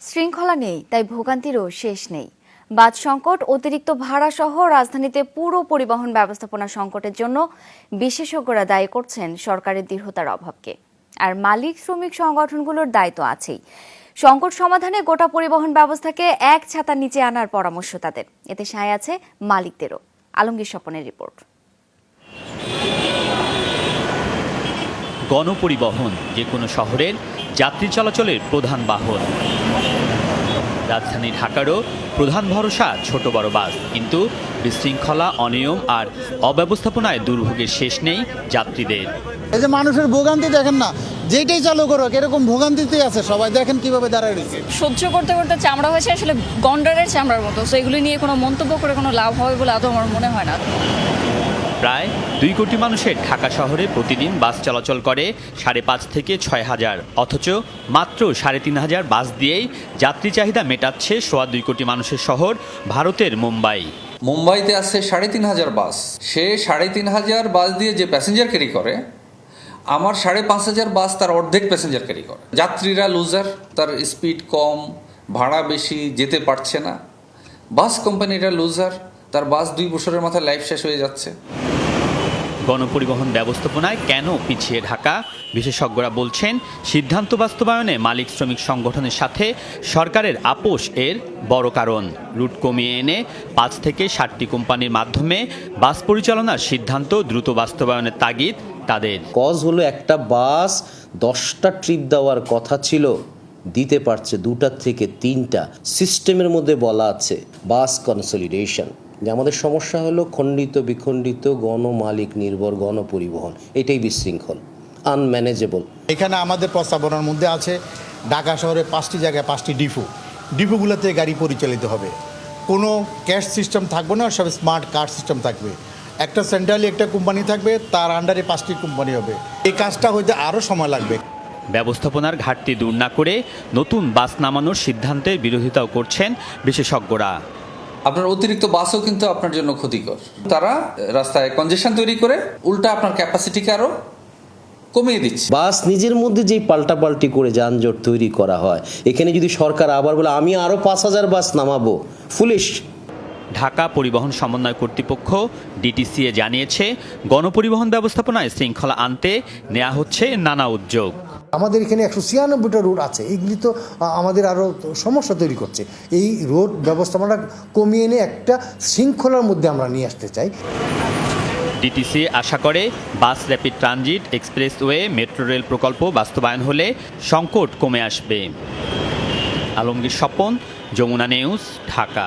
শৃঙ্খলা নেই, তাই ভোগান্তিরও শেষ নেই। বাস সংকট, অতিরিক্ত ভাড়া সহ রাজধানীতে পুরো পরিবহন ব্যবস্থাপনা সংকটের জন্য বিশেষজ্ঞরা দায়ী করছেন সরকারের দৃঢ়তার অভাবকে। আর মালিক শ্রমিক সংগঠনগুলোর দায়িত্ব আছেই। সংকট সমাধানে গোটা পরিবহন ব্যবস্থাকে এক ছাতার নিচে আনার পরামর্শ তাদের। এতে সায় আছে মালিকদেরও। আলমগীর স্বপনের রিপোর্ট। গণপরিবহন যে কোনো শহরের যাত্রী চলাচলের প্রধান বাহন। রাজধানী ঢাকারও প্রধান ভরসা ছোট বড় বাস, কিন্তু বিশৃঙ্খলা, অনিয়ম আর অব্যবস্থাপনায় দুর্ভোগের শেষ নেই যাত্রীদের। এই যে মানুষের ভোগান্তি দেখেন না, যেটাই চালু করো এরকম ভোগান্তিতে আছে সবাই, দেখেন কিভাবে দাঁড়ায় রয়েছে। সহ্য করতে করতে চামড়া হয়েছে আসলে গন্ডারের চামড়ার মতো। সো এগুলি নিয়ে কোনো মন্তব্য করে কোনো লাভ হবে বলে আদৌ আমার মনে হয় না। প্রায় 2 কোটি মানুষের ঢাকা শহরে প্রতিদিন বাস চলাচল করে 5.5 থেকে 6 হাজার, অথচ মাত্র 3.5 বাস দিয়েই যাত্রী চাহিদা মেটাচ্ছে 2.25 কোটি মানুষের শহর ভারতের মুম্বাই। মুম্বাইতে আছে 3.5 বাস। সে 3.5 বাস দিয়ে যে প্যাসেঞ্জার ক্যারি করে, আমার 5.5 বাস তার অর্ধেক প্যাসেঞ্জার ক্যারি করে। যাত্রীরা লুজার, তার স্পিড কম, ভাড়া বেশি, যেতে পারছে না। বাস কোম্পানিরা লুজার, তার বাস 2 বছরের মাথায় লাইফ শেষ হয়ে যাচ্ছে। গণপরিবহন ব্যবস্থাপনায় কেন পিছিয়ে ঢাকা? বিশেষজ্ঞরা বলছেন, সিদ্ধান্ত বাস্তবায়নে মালিক শ্রমিক সংগঠনের সাথে সরকারের আপোষ এর বড় কারণ। রুট কমিয়ে এনে 5 থেকে 7টি কোম্পানির মাধ্যমে বাস পরিচালনার সিদ্ধান্ত দ্রুত বাস্তবায়নের তাগিদ তাদের। কজ হলো একটা বাস 10টা ট্রিপ দেওয়ার কথা ছিল, দিতে পারছে 2টা থেকে 3টা। সিস্টেমের মধ্যে বলা আছে বাস কনসলিডেশন। যে আমাদের সমস্যা হলো খণ্ডিত বিখণ্ডিত গণমালিক নির্ভর গণপরিবহন, এটাই বিশৃঙ্খল, আনম্যানেজেবল। এখানে আমাদের প্রস্তাবনার মধ্যে আছে ঢাকা শহরে 5টি জায়গায় 5টি ডিপোগুলোতে গাড়ি পরিচালিত হবে। কোনো ক্যাশ সিস্টেম থাকবে না, সব স্মার্ট কার্ড সিস্টেম থাকবে। একটা সেন্ট্রালি একটা কোম্পানি থাকবে, তার আন্ডারে 5টি কোম্পানি হবে। এই কাজটা হইতে আরও সময় লাগবে। ব্যবস্থাপনার ঘাটতি দূর না করে নতুন বাস নামানোর সিদ্ধান্তের বিরোধিতাও করছেন বিশেষজ্ঞরা। আপনার অতিরিক্ত বাসও কিন্তু আপনার জন্য ক্ষতিকর। তারা রাস্তায় কনজেশন তৈরি করে উল্টা আপনার ক্যাপাসিটিকে আরও কমিয়ে দিচ্ছে। বাস নিজের মধ্যে যেই পাল্টাপাল্টি করে যানজট তৈরি করা হয়, এখানে যদি সরকার আবার বলে আমি আরও 5,000 বাস নামাবো, ফুলিশ। ঢাকা পরিবহন সমন্বয় কর্তৃপক্ষ ডিটিসিএ জানিয়েছে, গণপরিবহন ব্যবস্থাপনায় শৃঙ্খলা আনতে নেওয়া হচ্ছে নানা উদ্যোগ। আমাদের এখানে 196টা রোড আছে, এইগুলি তো আমাদের আরও সমস্যা তৈরি করছে। এই রোড ব্যবস্থাপনাটা কমিয়ে এনে একটা শৃঙ্খলার মধ্যে আমরা নিয়ে আসতে চাই। ডিটিসি আশা করে বাস rapid transit, expressway, metro rail প্রকল্প বাস্তবায়ন হলে সংকট কমে আসবে। আলমগীর স্বপন, যমুনা নিউজ, ঢাকা।